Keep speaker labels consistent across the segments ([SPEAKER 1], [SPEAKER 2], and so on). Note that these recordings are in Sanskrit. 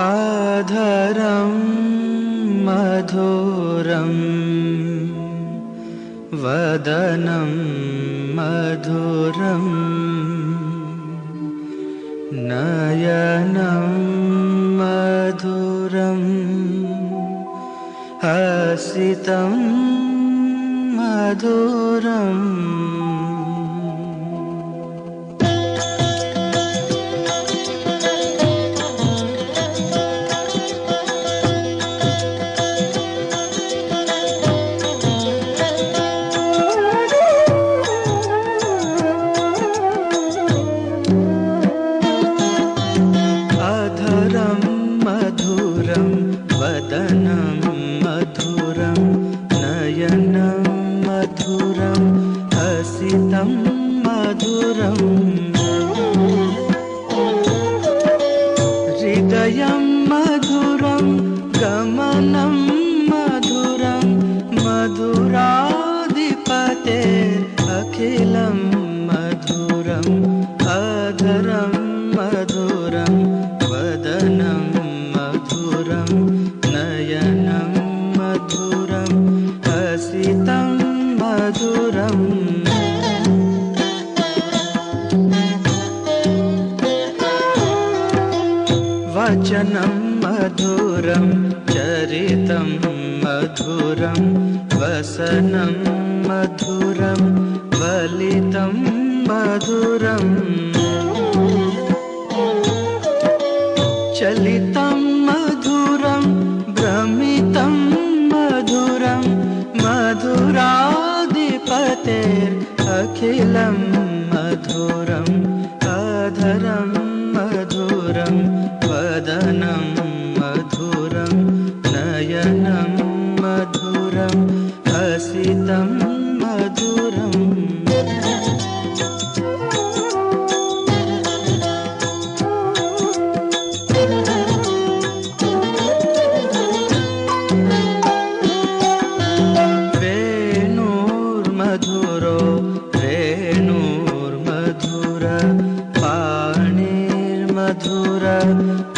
[SPEAKER 1] आधरं मधुरं वदनं मधुरं नयनं मधुरं हसितं मधुरम् मधुरं वदनं मधुरं नयनं मधुरं हसितं मधुरम् हृदयं मधुरं गमनं मधुरं मधुराधिपतेरखिलं मधुरम् अधरं मधुरं वदनं मधुरं नयनं मधुरं हसितं मधुरम् वचनं मधुरं चरितं मधुरं वसनं मधुरं वलितं मधुरम् चलितं मधुरं भ्रमितं मधुरं मधुराधिपतेरखिलं मधुरम् अधरं मधुरं वदनं मधुरं नयनं मधुरं हसितं मधुरम् वेणुर्मधुरो रेणुर्मधुर पाणिर्मधुर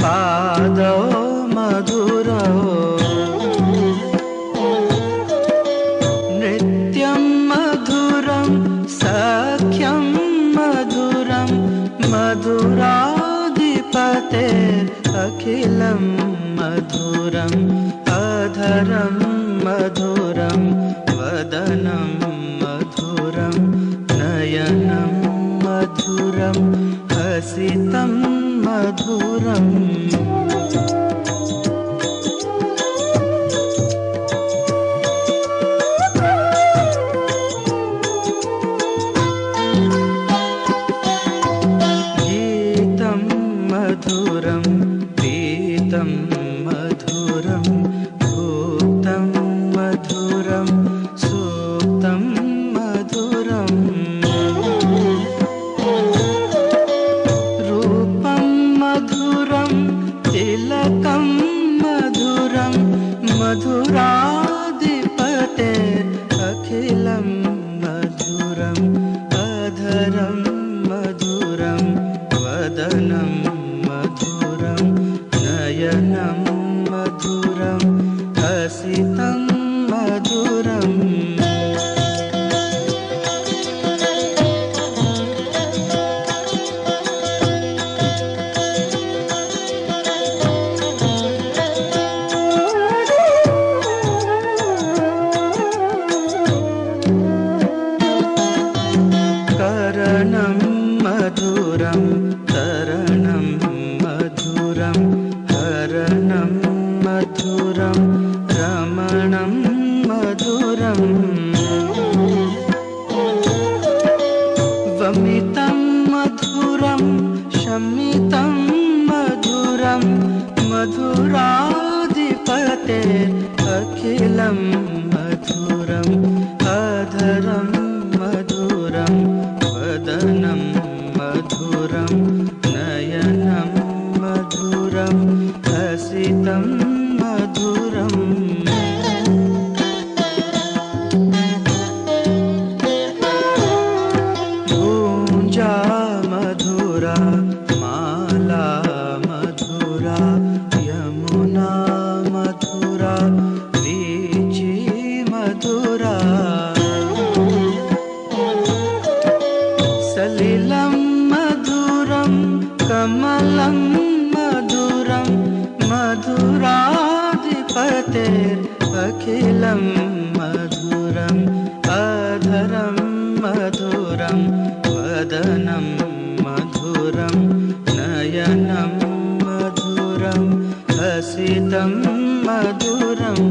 [SPEAKER 1] पादौ मधुरौ नृत्यं मधुरं सख्यं मधुरं मधुराधिपतेरखिलं मधुरम् अधरं मधुरं वदनं मधुरं नयनं मधुरं हसितं मधुरम् गीतं मधुरं पीतं मधुरं भूतं मधुरं सूक्तं मधुरम् रूपं मधुरं तिलकं मधुरं मधुराधिपतेरखिलं मधुरम् अधरं मधुरं वदनं मधुरं नयनं मधुरं हसितं मधुरम् करणं मधुरं तरणं मधुरं हरणं मधुरं रमणं मधुरम् वमितं मधुरं शमितं मधुरं मधुराधिपतेरखिलं मधुरम् अधरं मधुरं वदनं मधुरं नयनं मधुरं हसितं मधुरम् गूञ्जा मधुरा माला मधुरा अखिलं मधुरम् अधरं मधुरं वदनं मधुरं नयनं मधुरं हसितं मधुरम्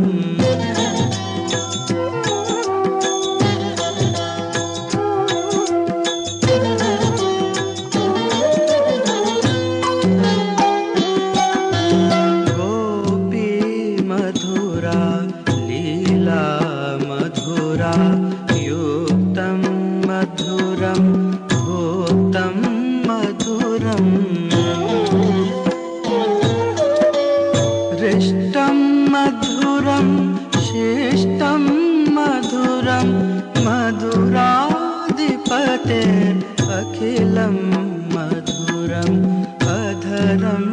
[SPEAKER 1] युक्तं मधुरं भोक्तं मधुरम् हृष्टं मधुरं शिष्टं मधुरं मधुराधिपतेरखिलं मधुरम् अधरं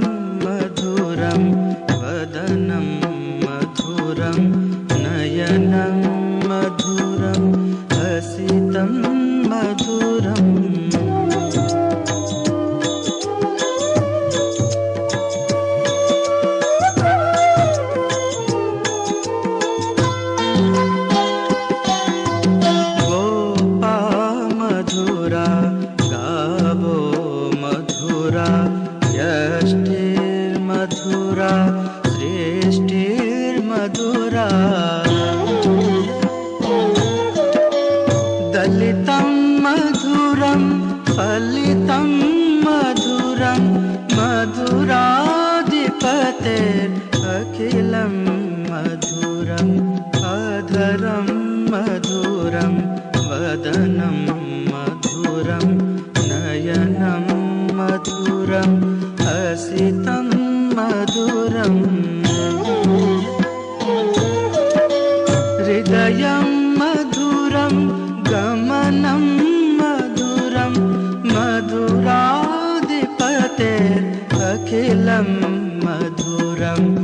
[SPEAKER 1] मधुरं वदनं मधुरं नयनं मधुरं हसितं मधुरम् गोपा मधुरा गावो मधुरा यष्टिर्मधुरा श्रेष्ठिर्मधुरा दलितं मधुरं फलितं मधुरं मधुराधिपतेरखिलं मधुरम् अधरं मधुरं वदनं मधुरं नयनं मधुरं हसितं मधुरम् हृदयं मधुरं गमनं मधुरं मधुराधिपतेरखिलं मधुरम्